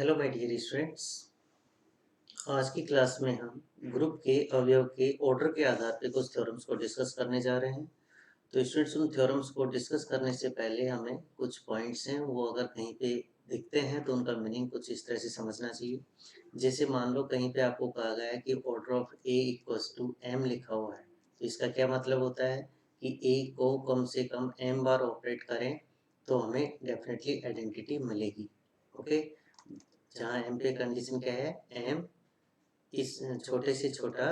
Hello my dear students. आज की class में हम ग्रुप के अवयव के ऑर्डर के आधार पर कुछ थ्योरम्स को डिस्कस करने जा रहे हैं। तो स्टूडेंट्स, उन थ्योरम्स को डिस्कस करने से पहले हमें कुछ पॉइंट्स हैं, वो अगर कहीं पे दिखते हैं तो उनका मीनिंग कुछ इस तरह से समझना चाहिए। जैसे मान लो कहीं पे आपको कहा गया है कि order of a equals to m लिखा हुआ है, तो इसका क्या मतलब होता है कि ए को कम से कम एम बार ऑपरेट करें तो हमें डेफिनेटली आइडेंटिटी मिलेगी। ओके, जहाँ एम पे कंडीशन क्या है, एम इस छोटे से छोटा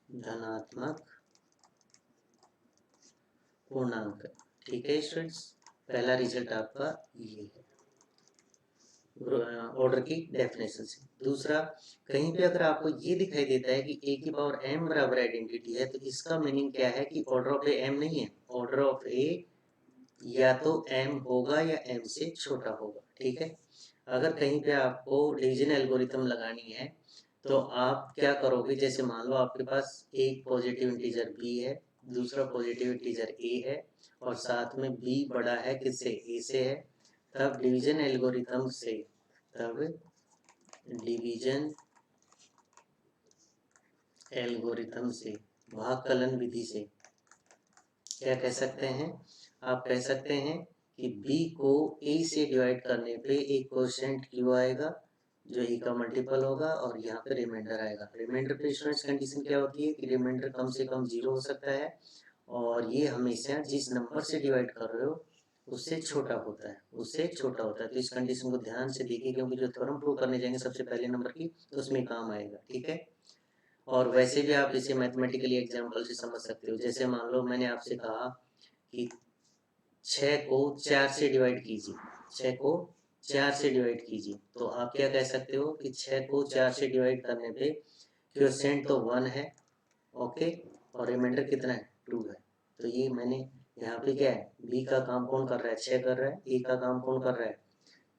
धनात्मक पूर्णांक। ठीक है स्टूडेंट्स, पहला रिजल्ट आपका ये है ऑर्डर की डेफिनेशन से। दूसरा, कहीं पे अगर आपको ये दिखाई देता है कि ए की पावर एम बराबर आइडेंटिटी है, तो इसका मीनिंग क्या है कि ऑर्डर ऑफ ए एम नहीं है, ऑर्डर ऑफ ए या तो एम होगा या एम से छोटा होगा। ठीक है, अगर कहीं पे आपको डिवीजन एल्गोरिथम लगानी है तो आप क्या करोगे, जैसे मान लो आपके पास एक पॉजिटिव इंटीजर बी है, दूसरा पॉजिटिव इंटीजर ए है और साथ में बी बड़ा है किससे, ए से है, तब डिवीजन एल्गोरिथम से भागकलन विधि से क्या कह सकते हैं, आप कह सकते हैं कि b को a से डिवाइड करने पे एक कोशेंट q आएगा जो e का मल्टीपल होगा और यहाँ पे रिमाइंडर आएगा। रिमाइंडर पे स्टूडेंट्स कंडीशन क्या होती है कि रिमाइंडर कम से कम 0 हो सकता है और ये हमेशा जिस नंबर से डिवाइड कर रहे हो उससे छोटा होता है, तो इस कंडीशन को ध्यान से देखिए, क्योंकि जो थ्योरम प्रूव करने जाएंगे सबसे पहले नंबर की, तो उसमें काम आएगा। ठीक है, और वैसे भी आप इसे मैथमेटिकली एग्जाम्पल से समझ सकते हो। जैसे मान लो मैंने आपसे कहा कि 6 को 4 से डिवाइड कीजिए, 6 को 4 से डिवाइड कीजिए, तो आप क्या कह सकते हो कि 6 को 4 से डिवाइड करने पे क्वोशिएंट तो 1 है, ओके, और रिमाइंडर कितना है, 2 है। तो ये मैंने यहाँ पे क्या है, बी का काम कौन कर रहा है, 6 कर रहा है, ए का काम कौन कर रहा है,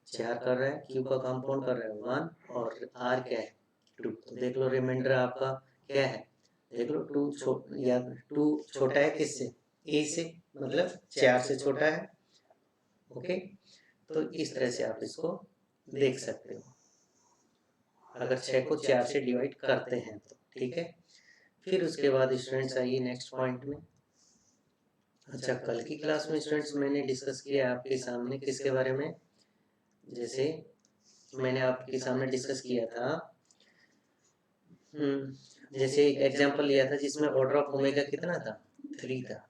4 कर रहा है, क्यू का काम कौन कर रहा है, 1, और आर क्या है, 2। तो देख लो रिमाइंडर आपका क्या है, देख लो 2 छोटा है किससे, ए से, मतलब 4 से छोटा है। ओके, तो इस तरह से आप इसको देख सकते हो अगर 6 को 4 से डिवाइड करते हैं तो। ठीक है, फिर उसके बाद स्टूडेंट्स आइए नेक्स्ट पॉइंट में। अच्छा, कल की क्लास में स्टूडेंट्स मैंने डिस्कस किया आपके सामने किसके बारे में, जैसे मैंने आपके सामने डिस्कस किया था, जैसे एक एग्जांपल लिया था जिसमें ऑर्डर ऑफ ओमेगा कितना था, 3 था।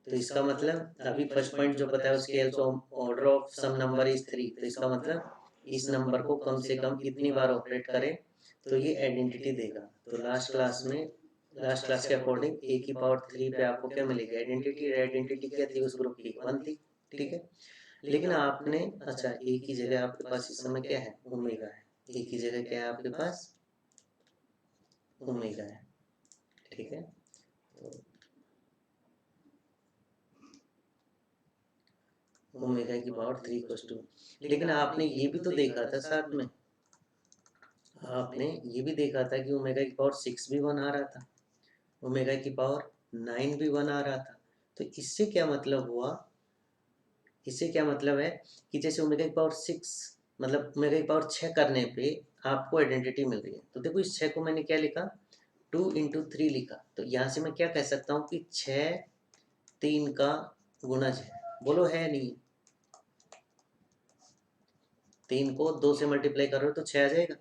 तो इसका मतलब अभी फर्स्ट पॉइंट जो बताया उसके order of some number is 3, तो इसका मतलब इस नंबर को कम से कम इतनी बार ऑपरेट करें तो ये आइडेंटिटी देगा। तो लास्ट क्लास के अकॉर्डिंग ए की पावर 3 पे आपको क्या मिलेगी, आइडेंटिटी क्या थी उस ग्रुप की, 1 थी। ठीक है, लेकिन आपने, अच्छा, ए की जगह आपके पास इस समय क्या है, ओमेगा है, ए की जगह क्या है आपके पास, ओमेगा है। ठीक है, तो ओमेगा की पावर 3 इक्वल्स टू, लेकिन आपने ये भी तो देखा था साथ में, आपने ये भी देखा था कि ओमेगा की पावर 6 भी 1 आ रहा था, ओमेगा की पावर 9 भी 1 आ रहा था। तो इससे क्या मतलब हुआ, इससे क्या मतलब है कि जैसे ओमेगा की पावर 6, मतलब ओमेगा की पावर 6 करने पे आपको आइडेंटिटी मिल रही है। तो देखो इस 6 को मैंने क्या लिखा, 2 × 3 लिखा, तो यहाँ से मैं क्या कह सकता हूँ कि 6 3 का गुणज है, बोलो है नहीं, 3 को 2 से मल्टीप्लाई करो तो 6 आ जाएगा।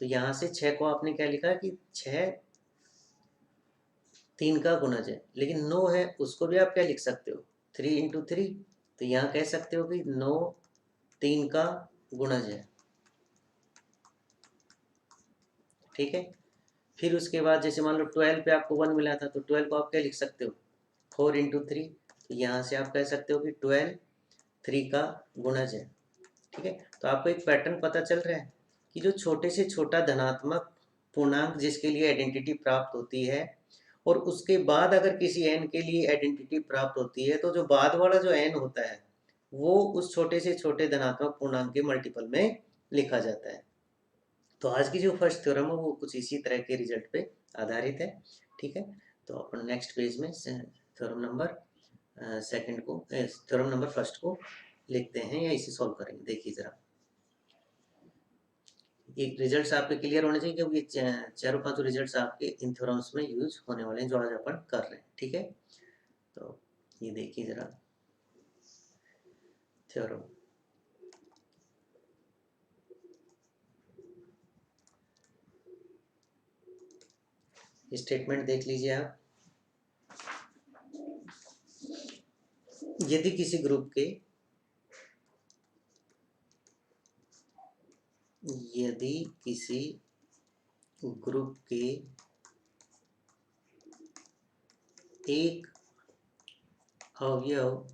तो यहाँ से 6 को आपने क्या लिखा कि 6 3 का गुणज है, लेकिन 9 है उसको भी आप क्या लिख सकते हो, 3 × 3, तो यहाँ कह सकते हो कि 9 3 का गुणज है। ठीक है, फिर उसके बाद जैसे मान लो 12 पे आपको 1 मिला था, तो 12 को आप क्या लिख सकते हो, 4 × 3, तो यहाँ से आप कह सकते हो कि 12 3 का गुणज है। ठीक है, तो आपको एक पैटर्न पता चल रहा है कि जो छोटे से छोटा धनात्मक पूर्णांक जिसके लिए आइडेंटिटी प्राप्त होती है और उसके बाद अगर किसी n के लिए आइडेंटिटी प्राप्त होती है, तो जो बाद वाला जो n होता है वो उस छोटे से छोटे धनात्मक पूर्णांक के मल्टीपल में लिखा जाता है। तो आज की जो फर्स्ट थ्योरम है वो कुछ इसी तरह के रिजल्ट पे आधारित है। ठीक है, तो अपन नेक्स्ट पेज में थ्योरम नंबर सेकंड को, थ्योरम नंबर फर्स्ट को लिखते हैं या इसे सॉल्व करेंगे। देखिए जरा, ये रिजल्ट्स आपके क्लियर होने चाहिए क्योंकि चारों पांचों रिजल्ट्स आपके इन थ्योरम्स में यूज होने वाले हैं जो आज अपन कर रहे हैं। ठीक है, तो ये देखिए जरा थ्योरम, स्टेटमेंट देख लीजिए आप। यदि किसी ग्रुप के एक अवयव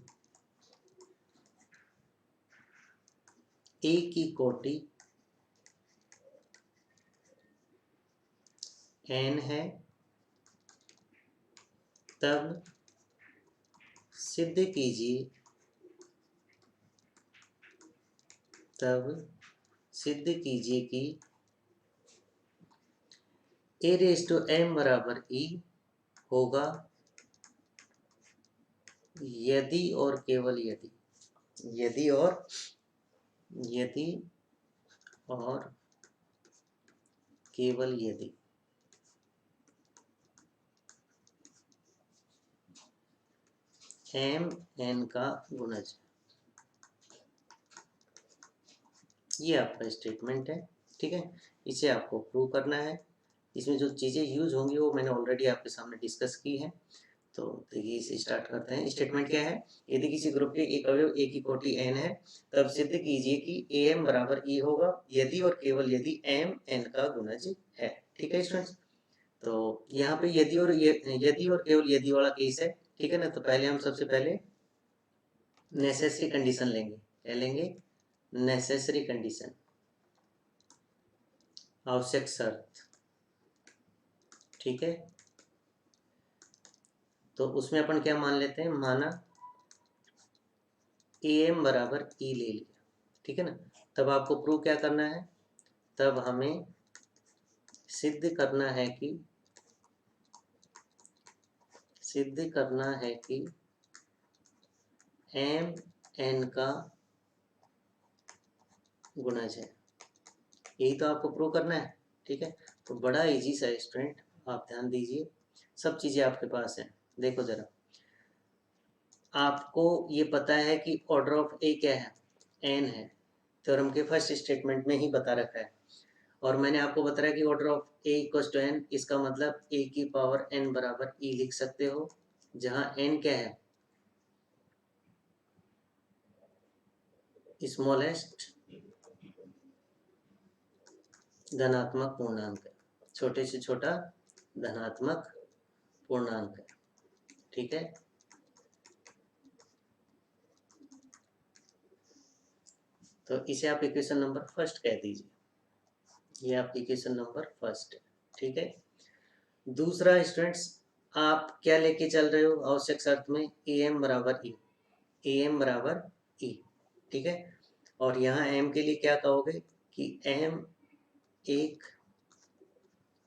एक की कोटि n है, तब सिद्ध कीजिए कि a रेज़ टू m बराबर e होगा यदि और केवल यदि केवल यदि m n का गुणज। ये आपका स्टेटमेंट है। ठीक है, इसे आपको प्रूव करना है। इसमें जो चीज़ें यूज होंगी वो मैंने ऑलरेडी आपके सामने डिस्कस की है। तो देखिए इसे स्टार्ट करते हैं। स्टेटमेंट क्या है? यदि किसी ग्रुप के एक अवयव एक की कोटि n है, तब सिद्ध कीजिए कि am बराबर e होगा यदि और केवल यदि m n का गुणज है। ठीक है स्टूडेंट्स, तो यहाँ पे यदि और केवल यदि वाला केस है। ठीक है ना, तो पहले हम सबसे पहले नेसेसरी कंडीशन लेंगे। क्या लेंगे? नेसेसरी कंडीशन, आवश्यक शर्त। ठीक है, तो उसमें अपन क्या मान लेते हैं? माना am बराबर e ले लिया। ठीक है ना, तब आपको प्रूव क्या करना है? तब हमें सिद्ध करना है कि m n का गुणज है। यही तो आपको प्रूव करना है। ठीक है, तो बड़ा इजी सा स्टूडेंट, आप ध्यान दीजिए, सब चीजें आपके पास हैं। देखो जरा, आपको ये पता है कि ऑर्डर ऑफ ए क्या है? n है। थ्योरम के फर्स्ट स्टेटमेंट में ही बता रखा है। और मैंने आपको बताया कि order of a equals to n, इसका मतलब a की पावर n बराबर e लिख सकते हो, जहां n क्या है? स्मॉलेस्ट धनात्मक पूर्णांक है, छोटे से छोटा धनात्मक पूर्णांक है। ठीक है, तो इसे आप इक्वेशन नंबर फर्स्ट कह दीजिए। ये आपकी इक्वेशन नंबर फर्स्ट है। ठीक है, दूसरा स्टूडेंट्स, आप क्या लेके चल रहे हो आवश्यक शर्त में? am बराबर e। ठीक है, और यहाँ m के लिए क्या कहोगे कि m एक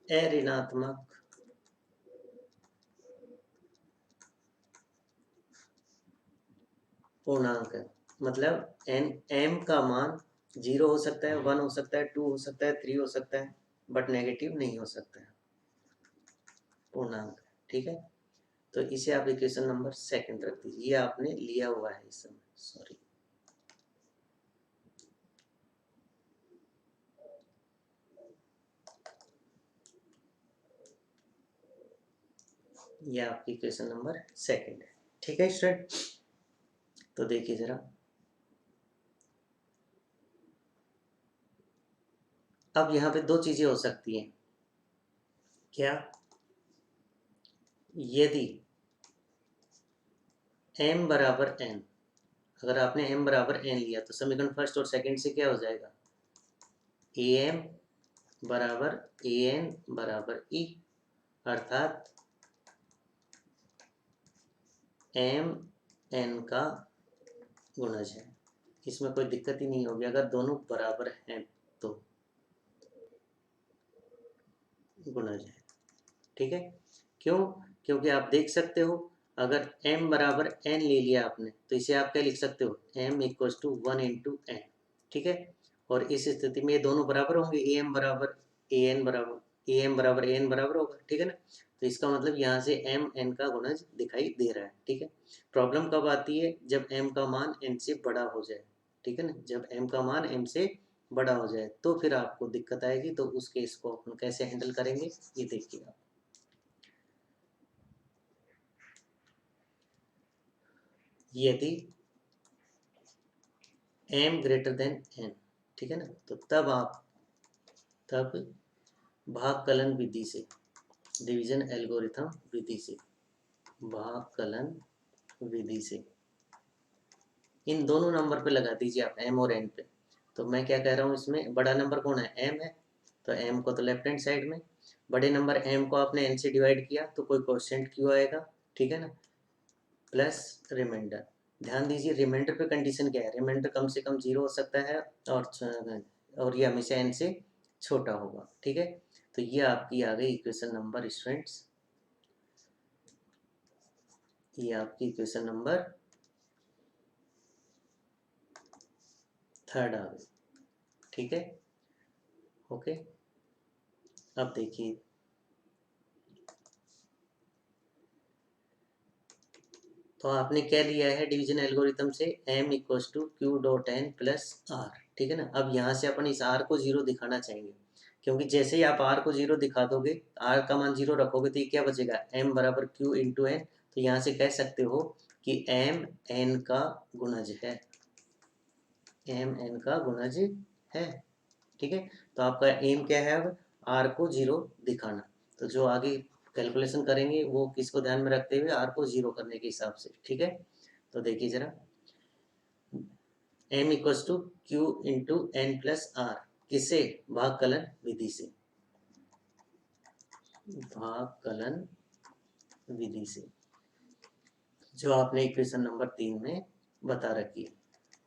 अऋणात्मक पूर्णांक है। मतलब m का मान 0 हो सकता है, 1 हो सकता है, 2 हो सकता है, 3 हो सकता है, बट नेगेटिव नहीं हो सकता है, पूर्णांक। ठीक है, तो इसे आप इक्वेशन नंबर सेकंड रख दीजिए। ये आपने लिया हुआ है इस समय, सॉरी। ये आपकी इक्वेशन नंबर सेकंड है। ठीक है स्टूडेंट, तो देखिए जरा, अब यहाँ पे दो चीजें हो सकती हैं। क्या? यदि m बराबर n, अगर आपने m बराबर n लिया तो समीकरण फर्स्ट और सेकंड से क्या हो जाएगा? am बराबर an बराबर e, अर्थात m n का गुणज है। इसमें कोई दिक्कत ही नहीं होगी अगर दोनों बराबर हैं तो गुणज है। ठीक है, क्यों? क्योंकि आप देख सकते हो अगर m बराबर n ले लिया आपने तो इसे आप क्या लिख सकते हो, m equals to 1 into n, ठीक है। और इस स्थिति में ये दोनों बराबर होंगे, am बराबर an बराबर होगा, ठीक है ना। तो इसका मतलब यहाँ से m n का गुणज दिखाई दे रहा है, ठीक है। प्रॉब्लम कब आती है, जब m का मान n से बड़ा हो जाए, ठीक है ना। जब m का मान m से बड़ा हो जाए तो फिर आपको दिक्कत आएगी। तो उस केस को अपन कैसे हैंडल करेंगे ये देखिए आप। यदि m ग्रेटर देन n, ठीक है ना, तो तब भागकलन विधि से, डिवीजन एल्गोरिथम विधि से, भागकलन विधि से इन दोनों नंबर पे लगा दीजिए आप, m और n पे। तो मैं क्या कह रहा हूँ, इसमें बड़ा नंबर कौन है, m है, तो m को तो लेफ्ट हैंड साइड में, बड़े नंबर m को आपने n से डिवाइड किया तो कोई क्वोशिएंट q आएगा, ठीक है ना, प्लस रिमाइंडर। ध्यान दीजिए रिमाइंडर पे कंडीशन क्या है, रिमाइंडर कम से कम 0 हो सकता है और ये हमेशा n से छोटा होगा, ठीक है। तो ये आपकी आ गई इक्वेशन नंबर स्टूडेंट्स, ये आपकी इक्वेशन नंबर 3 आ गई, ठीक है। ओके, अब देखिए तो आपने क्या लिया है डिवीजन एल्गोरिथम से, m equals to q dot n plus r, ठीक है ना। अब यहाँ से अपन इस r को 0 दिखाना चाहेंगे, क्योंकि जैसे ही आप r को 0 दिखा दोगे, r का मान 0 रखोगे तो ये क्या बचेगा, m बराबर q इंटू एन। तो यहाँ से कह सकते हो कि m n का गुणज है, m n का गुणज है, ठीक है। तो आपका एम क्या है, अब r को 0 दिखाना। तो जो आगे कैलकुलेशन करेंगे वो किसको ध्यान में रखते हुए, r को 0 करने के हिसाब से, ठीक है। तो देखिए जरा, m equals to q into n plus r, किससे, भागकलन विधि से, भागकलन विधि से, जो आपने इक्वेशन नंबर 3 में बता रखी है।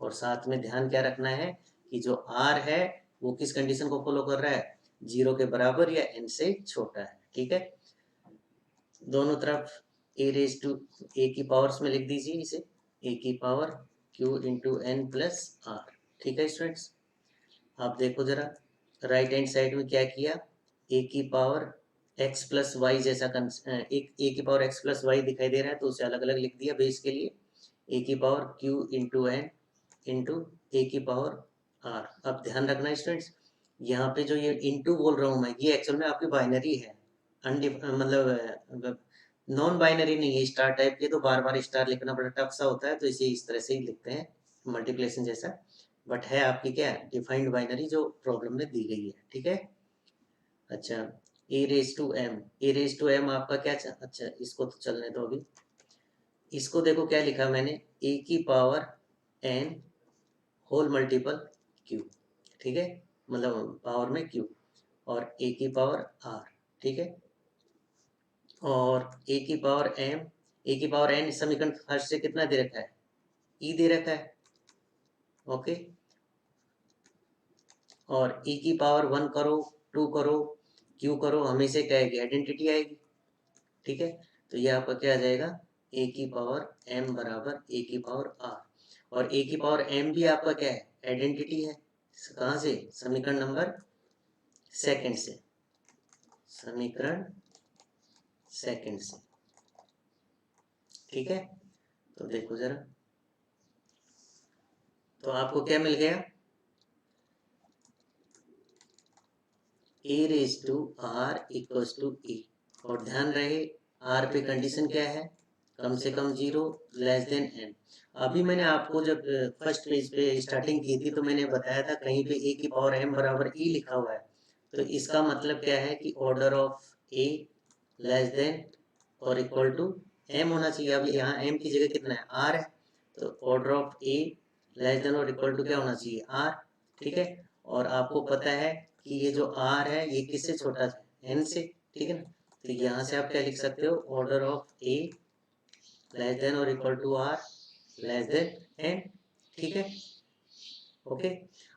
और साथ में ध्यान क्या रखना है कि जो r है वो किस कंडीशन को फॉलो कर रहा है, 0 के बराबर या n से छोटा है, ठीक है। दोनों तरफ a रेज टू a की पावर्स में लिख दीजिए इसे, a की power q into n plus r, ठीक है स्टूडेंट्स। आप देखो जरा राइट हैंड साइड में क्या किया, a की पावर x प्लस वाई जैसा एक a की पावर x प्लस वाई दिखाई दे रहा है तो उसे अलग अलग लिख दिया बेस के लिए, a की power q into n into a की पावर r। अब ध्यान रखना स्टूडेंट्स, यहाँ पे जो ये इंटू बोल रहा हूँ मैं, ये एक्चुअल में आपकी बाइनरी है, मतलब नॉन बाइनरी नहीं है। स्टार टाइप के तो बार बार स्टार लिखना बड़ा टफ सा होता है, तो इसे इस तरह से ही लिखते हैं मल्टीप्लिकेशन जैसा, बट है आपकी क्या डिफाइंड बाइनरी जो प्रॉब्लम में दी गई है, ठीक है। अच्छा, ए रेज टू एम आपका क्या अच्छा इसको तो चलने दो अभी, इसको देखो क्या लिखा मैंने, ए की power n whole multiple q, ठीक है, मतलब पावर में क्यू, और ए की पावर आर, ठीक है, और ए की पावर एम, ए की पावर एन समीकरण फर्स्ट से कितना दे रखा है, ई दे रखा है, ओके। और ई की पावर 1 करो, 2 करो, क्यू करो, हमेशा क्या आएगी, आइडेंटिटी आएगी, ठीक है। तो ये आपका क्या आ जाएगा, ए की पावर एम बराबर ए की पावर आर, और ए की पावर एम भी आपका क्या है, आइडेंटिटी है, कहाँ से, समीकरण नंबर सेकंड से, समीकरण सेकंड से, ठीक है। तो देखो जरा, तो आपको क्या मिल गया, A raise to R equals to E, और ध्यान रहे आर पे कंडीशन क्या है, कम से कम 0 लेस देन एन। अभी मैंने आपको जब फर्स्ट पेज पे स्टार्टिंग की थी तो मैंने बताया था कहीं पे ए की पावर एम बराबर ई लिखा हुआ है, तो इसका मतलब क्या है कि order of A less than और इक्वल टू एम होना चाहिए। अब यहाँ एम की जगह कितना है, आर है, तो order of A less than और इक्वल टू क्या होना चाहिए, आर, ठीक है। और आपको पता है कि ये जो आर है ये किससे छोटा है, एन से, ठीक है ना। तो यहाँ से आप क्या लिख सकते हो, order of A less than और equal to R less than N, ठीक है, ओके।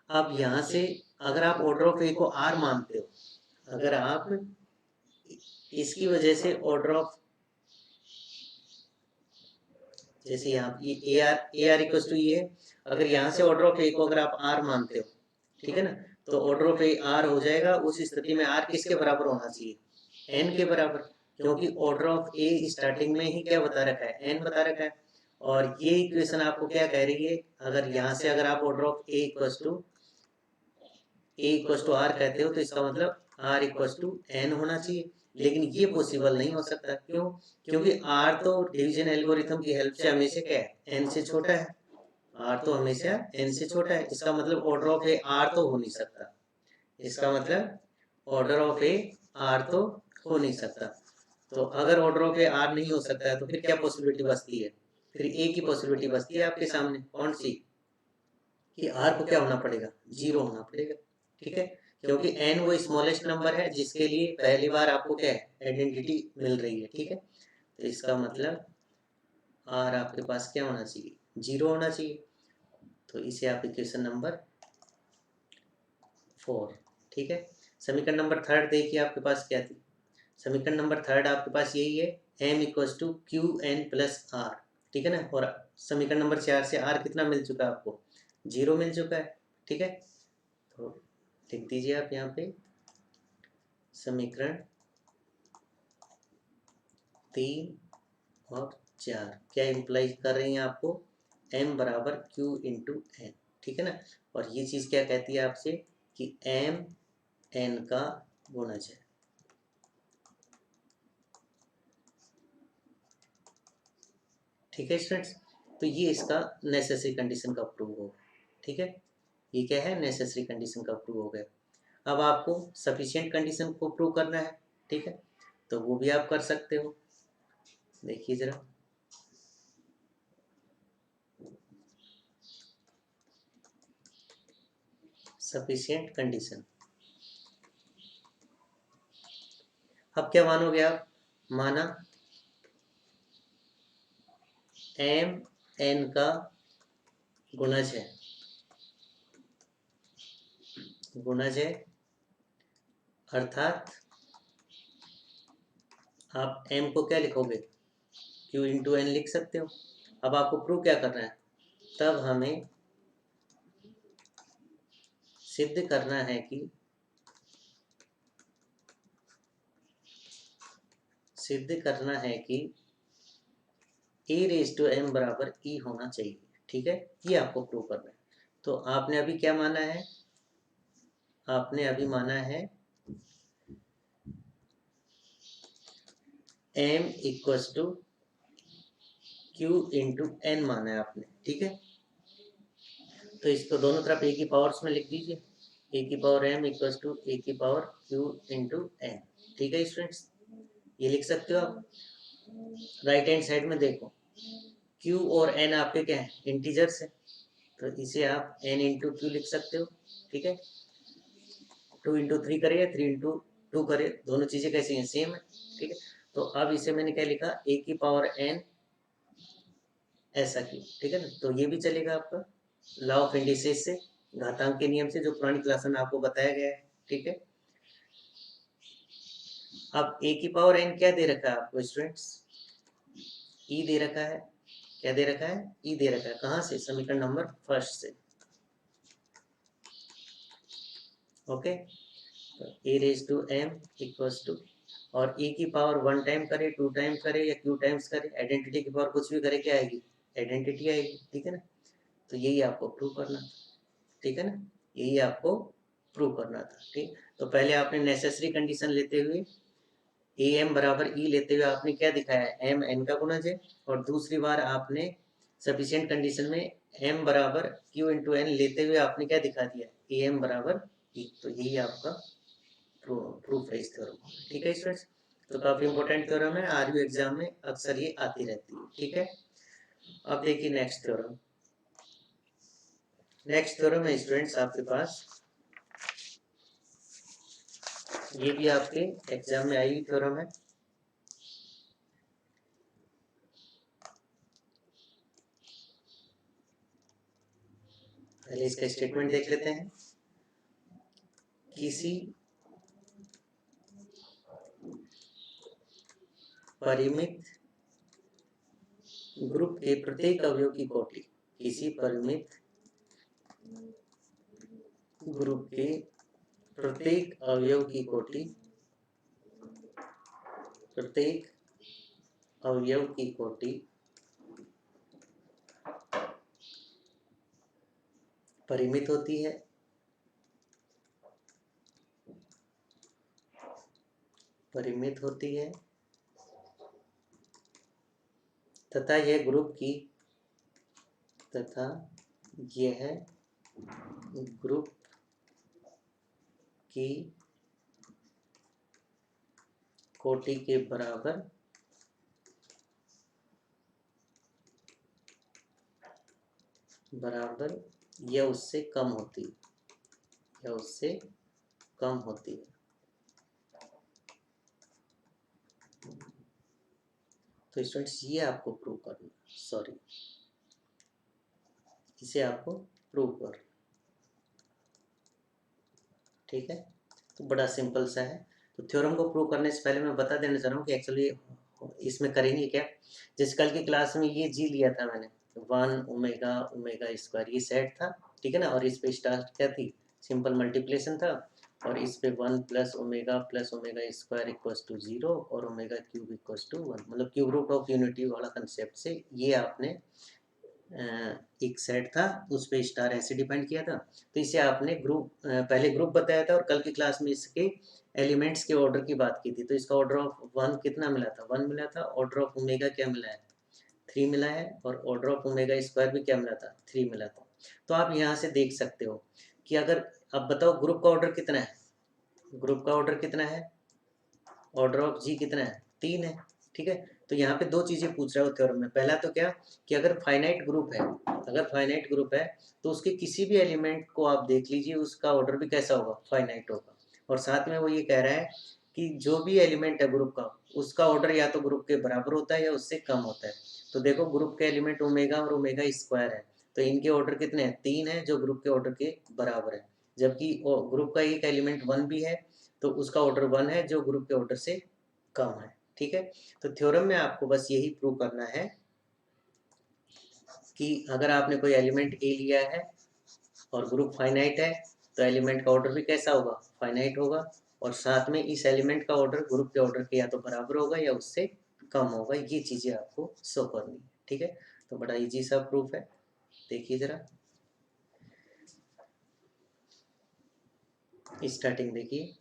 अब यहाँ से अगर आप ऑर्डर ऑफ ए को आर मानते हो, अगर आप इसकी वजह से ऑर्डर ऑफ जैसे यहाँ ए आर इक्वल टू ये है, अगर यहाँ से ऑर्डर ऑफ ए को अगर आप आर मानते हो, ठीक है ना, तो ऑर्डर ऑफ ए आर हो जाएगा। उस स्थिति में आर किसके बराबर होना चाहिए, एन के बराबर, क्योंकि ऑर्डर ऑफ ए स्टार्टिंग में ही क्या बता रखा है, एन बता रखा है। और ये इक्वेशन आपको क्या कह रही है, अगर यहाँ से अगर आप order of a equal to r कहते हो तो इसका मतलब आर इक्वल टू एन होना चाहिए। लेकिन ये पॉसिबल नहीं हो सकता, क्यों, क्योंकि आर तो डिवीजन एल्गोरिथम की हेल्प से हमेशा क्या है, एन से छोटा है। आर तो हमेशा एन से छोटा है, इसका मतलब ऑर्डर ऑफ ए आर तो हो नहीं सकता। इसका मतलब ऑर्डर ऑफ ए आर तो हो नहीं सकता। तो अगर ऑर्डर ऑफ ए आर नहीं हो सकता है तो फिर क्या पॉसिबिलिटी बचती है, फिर ए की पॉसिबिलिटी बचती है आपके सामने, कौन सी, कि आर को क्या होना पड़ेगा, 0 होना पड़ेगा। ठीक है, क्योंकि एन वो स्मॉलेस्ट नंबर है जिसके लिए पहली बार आपको क्या है, आइडेंटिटी मिल रही है। ठीक है, तो इसका मतलब आर आपके पास क्या होना चाहिए, 0 होना चाहिए। तो इसे आप इक्वेशन नंबर 4। ठीक है, समीकरण नंबर 3 देखिए आपके पास क्या थी। समीकरण नंबर 3 आपके पास यही है, m equals to q n plus r. ठीक है ना, और समीकरण नंबर 4 से r कितना मिल चुका है आपको, 0 मिल चुका है। ठीक है, तो लिख दीजिए आप यहाँ पे समीकरण 3 और 4 क्या इम्प्लाई कर रही हैं आपको, m बराबर q इंटू एन। ठीक है ना, और ये चीज़ क्या कहती है आपसे कि m n का गुणज है। ठीक है स्टूडेंट्स, तो ये इसका नेसेसरी कंडीशन का प्रूव होगा। ठीक है, ये क्या है, नेसेसरी कंडीशन का प्रूव हो गया। अब आपको सफिशिएंट कंडीशन को प्रूव करना है। ठीक है, तो वो भी आप कर सकते हो। देखिए जरा, सफिशिएंट कंडीशन, अब क्या मानोगे आप, माना एम एन का गुणज है, गुणज है, अर्थात आप m को क्या लिखोगे, q इंटू एन लिख सकते हो। अब आपको प्रूव क्या करना है, तब हमें सिद्ध करना है कि ए रेज टू एम बराबर ई होना चाहिए। ठीक है, ये आपको प्रूव करना है। तो आपने अभी क्या माना है, आपने अभी माना है m equals to q into n माना है आपने। ठीक है, तो इसको दोनों तरफ ए की पावर्स में लिख दीजिए, ए की पावर m इक्वल्स टू ए की पावर q इंटू एन। ठीक है स्टूडेंट्स, ये लिख सकते हो आप। राइट हैंड साइड में देखो, q और n आपके क्या है, इंटीजर्स है, तो इसे आप n इंटू क्यू लिख सकते हो। ठीक है, 2 इंटू 3 करे या 3 इंटू 2 करे, दोनों चीज़ें कैसी हैं, सेम है। ठीक है, तो अब इसे मैंने क्या लिखा, ए की पावर n ऐसा की। ठीक है ना, तो ये भी चलेगा आपका लॉ ऑफ इंडिसेस से, घातांक के नियम से, जो पुरानी क्लास में आपको बताया गया है। ठीक है, अब ए की पावर n क्या दे रखा है आपको स्टूडेंट्स, ई दे रखा है, क्या दे रखा है, ई दे रखा है। कहाँ से, समीकरण नंबर 1 से। ओके, तो A raise to M equals to, और ए की पावर 1 टाइम करे, 2 टाइम करे या q टाइम्स करे, आइडेंटिटी की पावर कुछ भी करे, क्या आएगी, आइडेंटिटी आएगी। ठीक है ना, तो यही आपको प्रूव करना था। ठीक है ना, यही आपको प्रूव करना था। ठीक, तो पहले आपने नेसेसरी कंडीशन लेते हुए ए एम बराबर ई लेते हुए आपने क्या दिखाया, एम एन का गुणज है, और दूसरी बार आपने सफिशिएंट कंडीशन में एम बराबर क्यू इंटू एन लेते हुए आपने क्या दिखा दिया, ए एम बराबर ई। तो यही आपका प्रूफ है इस थ्योरम। ठीक है स्टूडेंट्स, तो काफी इंपॉर्टेंट थ्योरम है, आरयू एग्जाम में अक्सर ये आती रहती है। ठीक है, अब देखिए नेक्स्ट थ्योरम। नेक्स्ट थ्योरम है स्टूडेंट्स आपके पास, ये भी आपके एग्जाम में आई हुई थ्योरम है। पहले इसका स्टेटमेंट देख लेते हैं। किसी परिमित ग्रुप के प्रत्येक अवयव की कोटि किसी परिमित ग्रुप के प्रत्येक अवयव की कोटि प्रत्येक अवयव की कोटि परिमित होती है तथा यह ग्रुप की कोटि के बराबर या उससे कम होती है। तो स्टूडेंट्स ये आपको प्रूव करना, इसे आपको प्रूव करना, ठीक है। तो बड़ा सिंपल सा है। तो थ्योरम को प्रूव करने से पहले मैं बता देना चाह रहा हूँ कि एक्चुअली इसमें करेंगे क्या। जैसे कल की क्लास में ये जी लिया था मैंने, 1 ओमेगा ओमेगा स्क्वायर, ये सेट था, ठीक है ना। और इस पे स्टार्ट क्या थी, सिंपल मल्टीप्लिकेशन था। और इस पे 1 plus omega square equals to 0 और ओमेगा क्यूब इक्वल्स टू 1, मतलब क्यूब रूट ऑफ यूनिटी वाला कंसेप्ट से ये आपने एक सेट था, उस पे स्टार ऐसे डिपेंड किया था। तो इसे आपने पहले ग्रुप बताया था और कल की क्लास में इसके एलिमेंट्स के ऑर्डर की बात की थी। तो इसका ऑर्डर ऑफ 1 कितना मिला था, 1 मिला था। ऑर्डर ऑफ ओमेगा क्या मिला है, 3 मिला है। और ऑर्डर ऑफ ओमेगा स्क्वायर भी क्या मिला था, 3 मिला था। तो आप यहाँ से देख सकते हो कि अगर, अब बताओ ग्रुप का ऑर्डर कितना है, ऑर्डर ऑफ जी कितना है, 3 है, ठीक है। तो यहाँ पे दो चीजें पूछ रहा हूँ थ्योरम में। पहला तो क्या कि अगर फाइनाइट ग्रुप है तो उसके किसी भी एलिमेंट को आप देख लीजिए, उसका ऑर्डर भी कैसा होगा, फाइनाइट होगा। और साथ में वो ये कह रहा है कि जो भी एलिमेंट है ग्रुप का, उसका ऑर्डर या तो ग्रुप के बराबर होता है या उससे कम होता है। तो देखो ग्रुप के एलिमेंट ओमेगा और ओमेगा स्क्वायर है, तो इनके ऑर्डर कितने हैं, 3 है, जो ग्रुप के ऑर्डर के बराबर है। जबकि ग्रुप का एक एलिमेंट 1 भी है, तो उसका ऑर्डर 1 है, जो ग्रुप के ऑर्डर से कम है, ठीक है। तो थ्योरम में आपको बस यही प्रूव करना है कि अगर आपने कोई एलिमेंट ए लिया है और ग्रुप फाइनाइट है, तो एलिमेंट का ऑर्डर भी कैसा होगा, फाइनाइट होगा। और साथ में इस एलिमेंट का ऑर्डर ग्रुप के ऑर्डर के या तो बराबर होगा या उससे कम होगा। ये चीजें आपको शो करनी है, ठीक है। तो बड़ा इजी सा प्रूफ है, देखिए जरा स्टार्टिंग देखिए।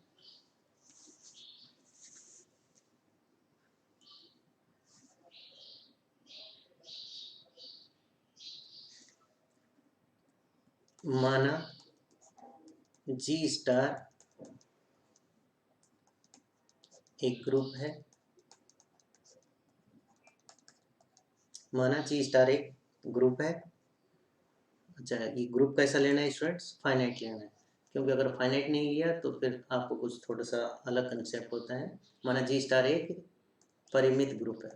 माना जी स्टार एक ग्रुप है, अच्छा ये ग्रुप कैसा लेना है स्टूडेंट्स, फाइनाइट लेना है। क्योंकि अगर फाइनाइट नहीं लिया तो फिर आपको कुछ थोड़ा सा अलग कंसेप्ट होता है। माना जी स्टार एक परिमित ग्रुप है,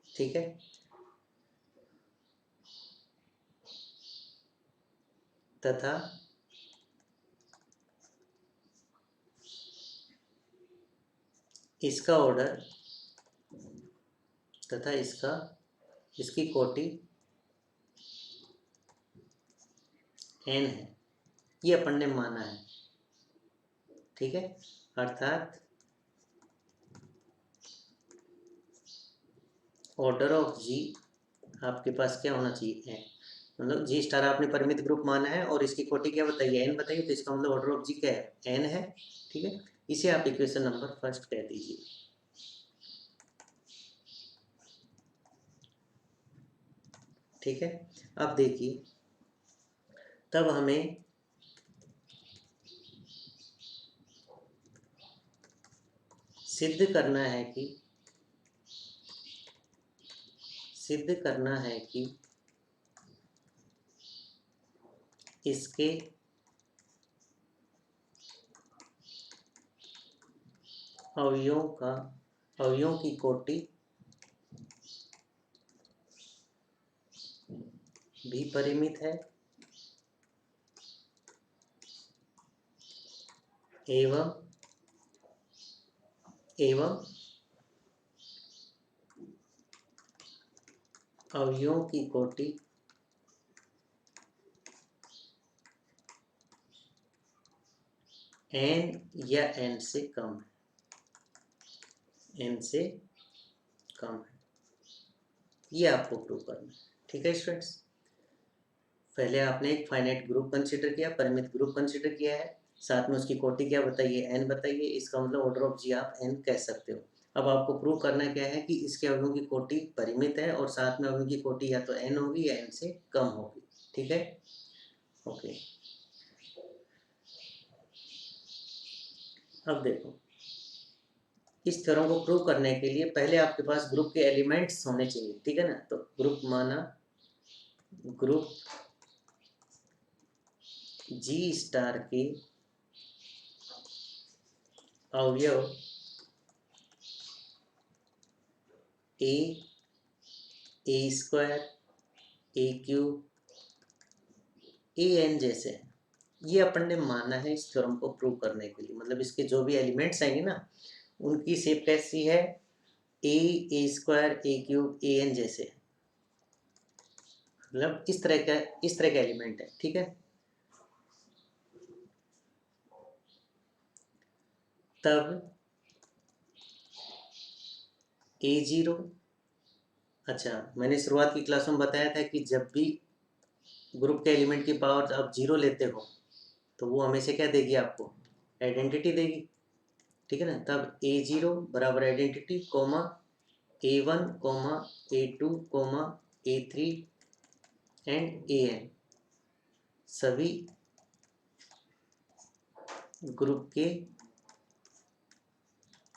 ठीक है। तथा इसका ऑर्डर इसकी कोटि n है, ये अपन ने माना है, ठीक है। अर्थात ऑर्डर ऑफ जी आपके पास क्या होना चाहिए, n। मतलब जी स्टार आपने परिमित ग्रुप माना है और इसकी कोटि क्या बताइए, n बताइए। तो इसका मतलब ऑर्डर ऑफ जी क्या है, n है, ठीक है। इसे आप इक्वेशन नंबर फर्स्ट कह दीजिए, ठीक है। अब देखिए, तब हमें सिद्ध करना है कि इसके अवयवों की कोटि भी परिमित है एवं अवयवों की कोटि n या n से कम है, n से कम है, ये आपको प्रूव करना है। ठीक है स्टूडेंट्स, पहले आपने एक फाइनाइट ग्रुप कंसीडर किया, परिमित ग्रुप कंसीडर किया है, साथ में उसकी कोटि क्या बताइए, n बताइए, इसका मतलब ऑर्डर ऑफ जी आप n कह सकते हो। अब आपको प्रूव करना क्या है कि इसके अवयवों की कोटि परिमित है और साथ में अवयवों की कोटि या तो n होगी या n से कम होगी। ठीक है, ओके। अब देखो, इस थ्योरम को प्रूव करने के लिए पहले आपके पास ग्रुप के एलिमेंट्स होने चाहिए। ठीक है ना, तो ग्रुप माना ग्रुप जी स्टार के अवयव ए square, A cube, A N जैसे हैं। ये अपन ने माना है इस थ्योरम को प्रूव करने के लिए, मतलब इसके जो भी एलिमेंट्स आएंगे ना, उनकी शेप कैसी है, ए square, A cube, A N जैसे, मतलब इस तरह का एलिमेंट है। ठीक है, तब A0, अच्छा मैंने शुरुआत की क्लास में बताया था कि जब भी ग्रुप के एलिमेंट की पावर आप 0 लेते हो तो वो हमेशा क्या देगी, आपको आइडेंटिटी देगी। ठीक है ना, तब A0 बराबर identity comma A1 comma A2 comma A3 and AN सभी ग्रुप के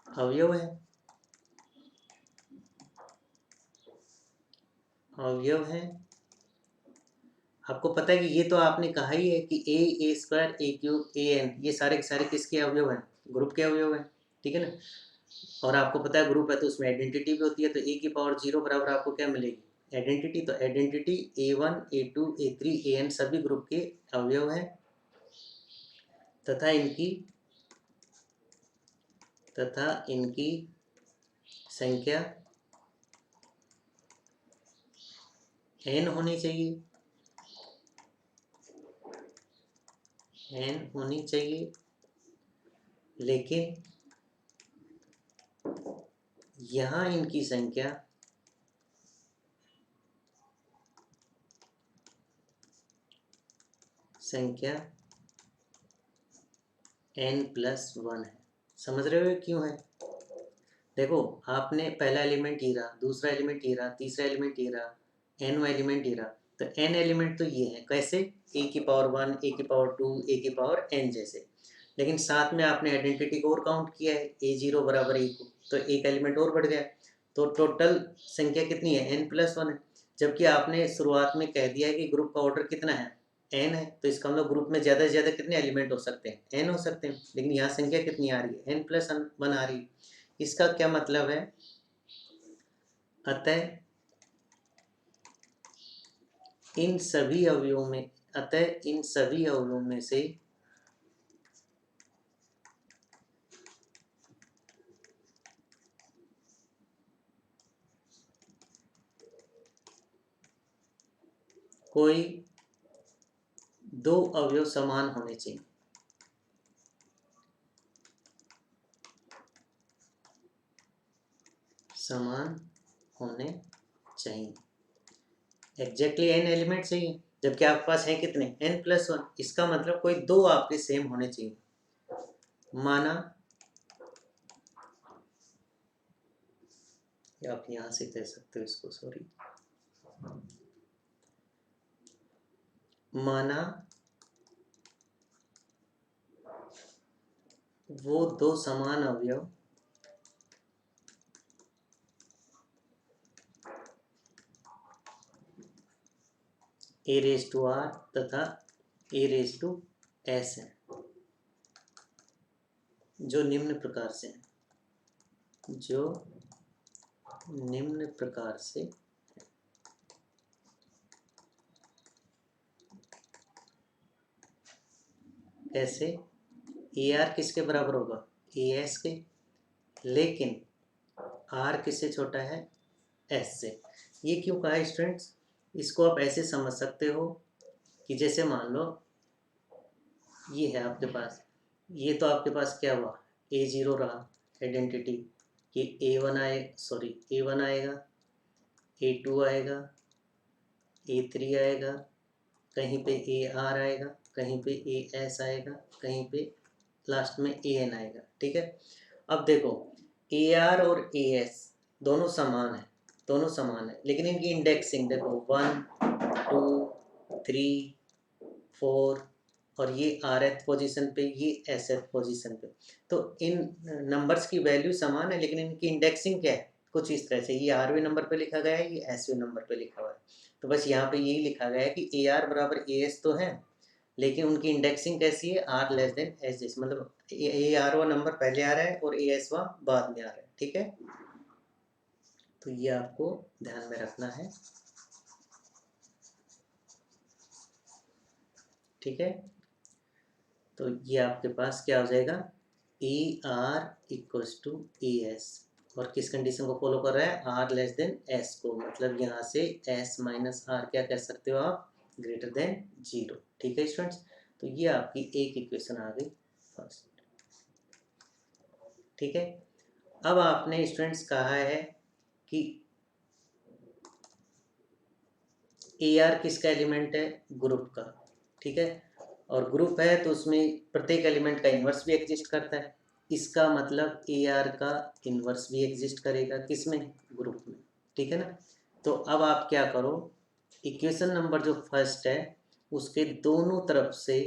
अवयव है, अवयव हैं। आपको पता है कि ये तो आपने कहा ही है कि ए square, A cube, A N, ये सारे के सारे किसके अवयव हैं, ग्रुप के अवयव हैं। ठीक है ना, और आपको पता है ग्रुप है तो उसमें आइडेंटिटी भी होती है, तो ए की पावर 0 बराबर आपको क्या मिलेगी, आइडेंटिटी। तो identity A1 A2 A3 AN सभी ग्रुप के अवयव हैं तथा इनकी संख्या n होनी चाहिए, n होनी चाहिए, लेकिन यहाँ इनकी संख्या n+1 है। समझ रहे हो क्यों है? देखो, आपने पहला एलिमेंट हीरा, दूसरा एलिमेंट हीरा, तीसरा एलिमेंट हीरा, n एलिमेंट हीरा, तो n एलिमेंट तो ये है, कैसे, a की पावर 1, a की पावर 2, a की पावर n जैसे। लेकिन साथ में आपने आइडेंटिटी को और काउंट किया है, A0 बराबर A को, तो एक एलिमेंट और बढ़ गया, तो टोटल संख्या कितनी है, n+1 है। जबकि आपने शुरुआत में कह दिया है कि ग्रुप का ऑर्डर कितना है, n है, तो इसका मतलब ग्रुप में ज़्यादा से ज़्यादा कितने एलिमेंट हो सकते हैं, n हो सकते हैं। लेकिन यहाँ संख्या कितनी आ रही है, n+1 आ रही है। इसका क्या मतलब है, अतः इन सभी अवयवों में से कोई दो अवयव समान होने चाहिए, समान होने चाहिए। एग्जैक्टली n एलिमेंट चाहिए, जबकि आपके पास है कितने, n+1। इसका मतलब कोई दो आपके सेम होने चाहिए। माना, आप यहां से कह सकते हो इसको, सॉरी, माना वो दो समान अवयव a⁻r तथा a⁻s है, जो निम्न प्रकार से है, कैसे, ए आर किसके बराबर होगा, ए एस के, लेकिन आर किससे छोटा है, एस से। ये क्यों कहा है स्टूडेंट्स, इसको आप ऐसे समझ सकते हो कि जैसे मान लो ये है आपके पास, ये तो आपके पास क्या हुआ, A0 रहा आइडेंटिटी, ये A1 A1 आएगा, A2 आएगा, A3 आएगा, कहीं पे AR आएगा, कहीं पे AS आएगा, कहीं पे लास्ट में AN आएगा, ठीक है। अब देखो AR और AS दोनों समान है, दोनों समान है, लेकिन इनकी इंडेक्सिंग देखो 1 2 3 4 और ये RH पोजीशन पे, ये SH पोजीशन पे, तो इन नंबर्स की वैल्यू समान है, लेकिन इनकी इंडेक्सिंग क्या है, कुछ इस तरह से, ये RW नंबर पे लिखा गया है, ये SU नंबर पे लिखा हुआ है। तो बस यहाँ पे यही लिखा गया है कि AR बराबर AS तो है, लेकिन उनकी इंडेक्सिंग कैसी है, R लेस देन एस, मतलब AR वो नंबर पहले आ रहा है और AS वह बाद में आ रहा है, ठीक है। तो ये आपको ध्यान में रखना है, ठीक है। तो ये आपके पास क्या हो जाएगा, a r equals to a s, और किस कंडीशन को फॉलो कर रहा है, आर लेस देन एस को, मतलब यहाँ से एस माइनस आर क्या कह सकते हो आप, ग्रेटर देन 0, ठीक है स्टूडेंट्स। तो ये आपकी एक इक्वेशन आ गई फर्स्ट, ठीक है। अब आपने स्टूडेंट्स कहा है कि ए आर किसका एलिमेंट है, ग्रुप का, ठीक है। और ग्रुप है तो उसमें प्रत्येक एलिमेंट का इन्वर्स भी एग्जिस्ट करता है, इसका मतलब ए आर का इन्वर्स भी एग्जिस्ट करेगा किसमें, ग्रुप में, ठीक है ना। तो अब आप क्या करो, इक्वेशन नंबर जो फर्स्ट है उसके दोनों तरफ से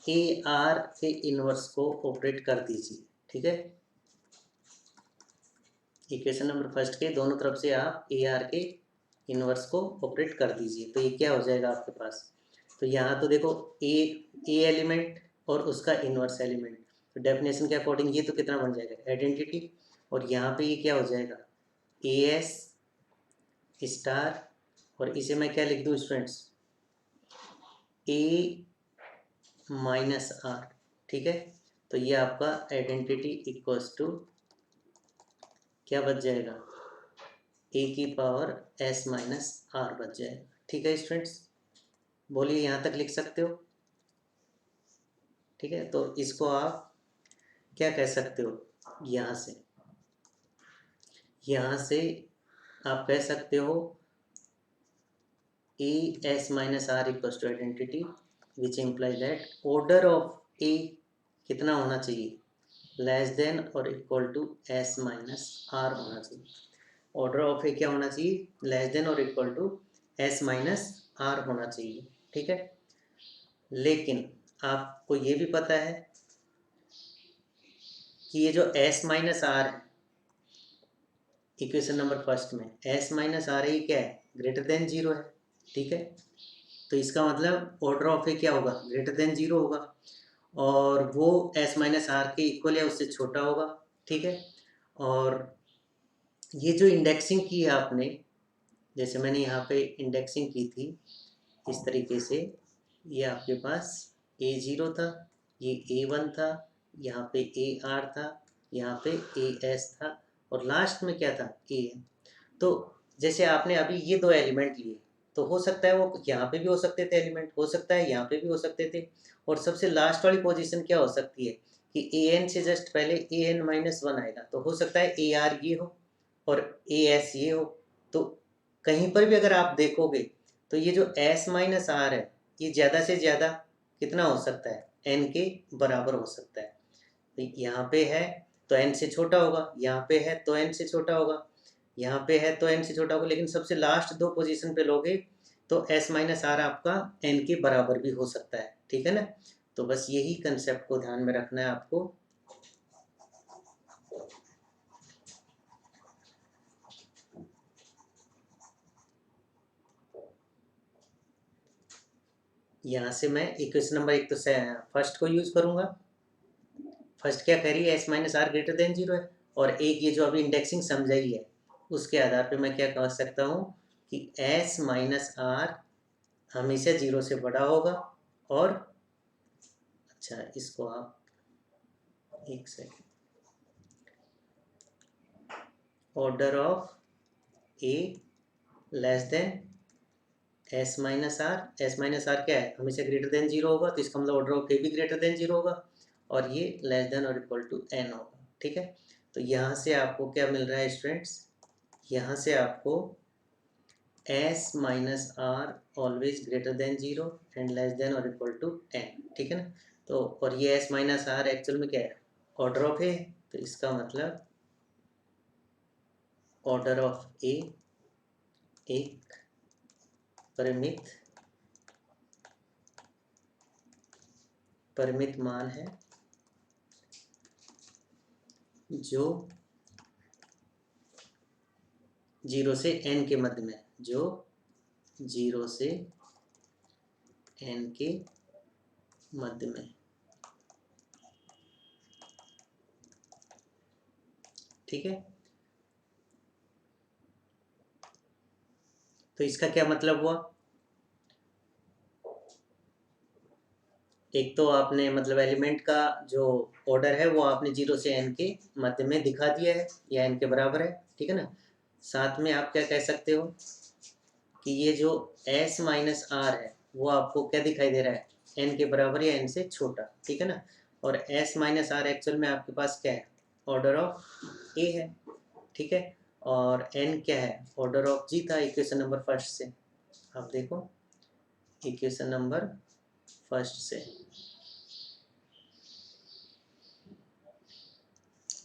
ए आर के इन्वर्स को ऑपरेट कर दीजिए, ठीक है। इक्वेशन नंबर फर्स्ट के दोनों तरफ से आप ए आर के इन्वर्स को ऑपरेट कर दीजिए, तो ये क्या हो जाएगा आपके पास, तो यहाँ तो देखो ए एलिमेंट और उसका इन्वर्स एलिमेंट, तो डेफिनेशन के अकॉर्डिंग ये तो कितना बन जाएगा, आइडेंटिटी, और यहाँ पे ये क्या हो जाएगा, ए एस स्टार, और इसे मैं क्या लिख दूँ स्टूडेंट्स, ए माइनस आर, ठीक है। तो ये आपका आइडेंटिटी इक्वल्स टू क्या बच जाएगा, ए की पावर एस माइनस आर बच जाएगा, ठीक है स्टूडेंट्स। बोलिए यहाँ तक लिख सकते हो, ठीक है। तो इसको आप क्या कह सकते हो, यहाँ से आप कह सकते हो A S minus R equals to identity, which imply that order of A कितना होना चाहिए, लेस देन और equal to S minus R होना चाहिए। ऑर्डर ऑफ ए क्या होना चाहिए, लेस देन और equal to S minus R होना चाहिए, ठीक है। लेकिन आपको ये भी पता है कि ये जो एस माइनस आर है इक्वेशन नंबर फर्स्ट में, एस माइनस आर है, क्या है, ग्रेटर देन 0 है, ठीक है। तो इसका मतलब ऑर्डर ऑफ ए क्या होगा, ग्रेटर देन 0 होगा, और वो एस माइनस आर के इक्वल या उससे छोटा होगा, ठीक है। और ये जो इंडेक्सिंग की है आपने, जैसे मैंने यहाँ पे इंडेक्सिंग की थी इस तरीके से, ये आपके पास A0 था, ये A1 था, यहाँ पे AR था, यहाँ पे AS था, और लास्ट में क्या था, AN। तो जैसे आपने अभी ये दो एलिमेंट लिए, तो हो सकता है वो यहाँ पे भी हो सकते थे एलिमेंट, हो सकता है यहाँ पे भी हो सकते थे, और सबसे लास्ट वाली पोजीशन क्या हो सकती है कि AN से जस्ट पहले AN माइनस 1 आएगा, तो हो सकता है AR ये हो और AS ये हो। तो कहीं पर भी अगर आप देखोगे तो ये जो S माइनस आर है, ये ज़्यादा से ज़्यादा कितना हो सकता है, N के बराबर हो सकता है। तो यहाँ पे है तो N से छोटा होगा, यहाँ पे है तो N से छोटा होगा, यहाँ पे है तो N से छोटा होगा, लेकिन सबसे लास्ट दो पोजीशन पे लोगे तो S माइनस आर आपका N के बराबर भी हो सकता है, ठीक है ना। तो बस यही कंसेप्ट को ध्यान में रखना है आपको। यहाँ से मैं इक्वेशन नंबर एक तो फर्स्ट को यूज करूंगा, फर्स्ट क्या कह रही है, s minus r greater than 0 है, और एक ये जो अभी इंडेक्सिंग समझाई है उसके आधार पे मैं क्या कह सकता हूँ कि एस माइनस आर हमेशा 0 से बड़ा होगा। और अच्छा, इसको आप एक second, order of A less than s minus r. S minus r क्या है, हमेशा ग्रेटर देन 0 होगा, तो इसका मतलब ऑर्डर ऑफ ए भी ग्रेटर देन 0 होगा, और ये लेस देन और इक्वल टू एन होगा। ठीक है, तो यहाँ से आपको क्या मिल रहा है स्टूडेंट्स, यहाँ से आपको s minus r always greater than 0 and less than और इक्वल टू एन। ठीक है ना, तो और ये एस माइनस आर एक्चुअल में क्या है, ऑर्डर ऑफ ए, तो इसका मतलब ऑर्डर ऑफ ए एक परिमित मान है जो 0 से n के मध्य में, जो 0 से n के मध्य में। ठीक है, तो इसका क्या मतलब हुआ, एक तो आपने मतलब एलिमेंट का जो ऑर्डर है वो आपने 0 से n के मध्य में दिखा दिया है, या n के बराबर है। ठीक है ना, साथ में आप क्या कह सकते हो कि ये जो s माइनस आर है वो आपको क्या दिखाई दे रहा है, n के बराबर या n से छोटा। ठीक है ना, और s माइनस आर एक्चुअल में आपके पास क्या है, ऑर्डर ऑफ a है। ठीक है, और n क्या है, ऑर्डर ऑफ g था इक्वेशन नंबर फर्स्ट से। आप देखो इक्वेशन नंबर फर्स्ट से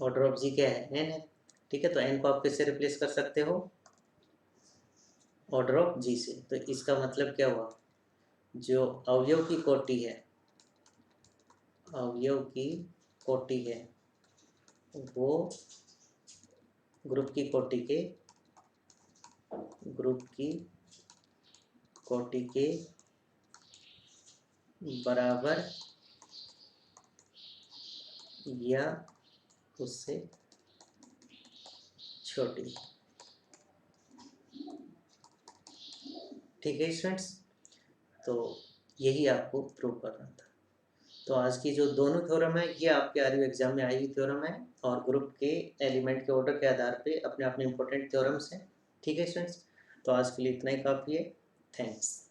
ऑर्डर ऑफ जी क्या है, n है। ठीक है, तो n को आप किससे रिप्लेस कर सकते हो, ऑर्डर ऑफ जी से। तो इसका मतलब क्या हुआ, जो अवयव की कोटि है, अवयव की कोटि है वो ग्रुप की कोटि के बराबर या उससे छोटी। ठीक है स्टूडेंट्स, तो यही आपको प्रूव करना था। तो आज की जो दोनों थ्योरम है ये आपके आरयू एग्जाम में आई हुई थ्योरम है, और ग्रुप के एलिमेंट के ऑर्डर के आधार पे अपने अपने इंपॉर्टेंट थ्योरम्स हैं। ठीक है स्टूडेंट्स, तो आज के लिए इतना ही काफ़ी है। थैंक्स।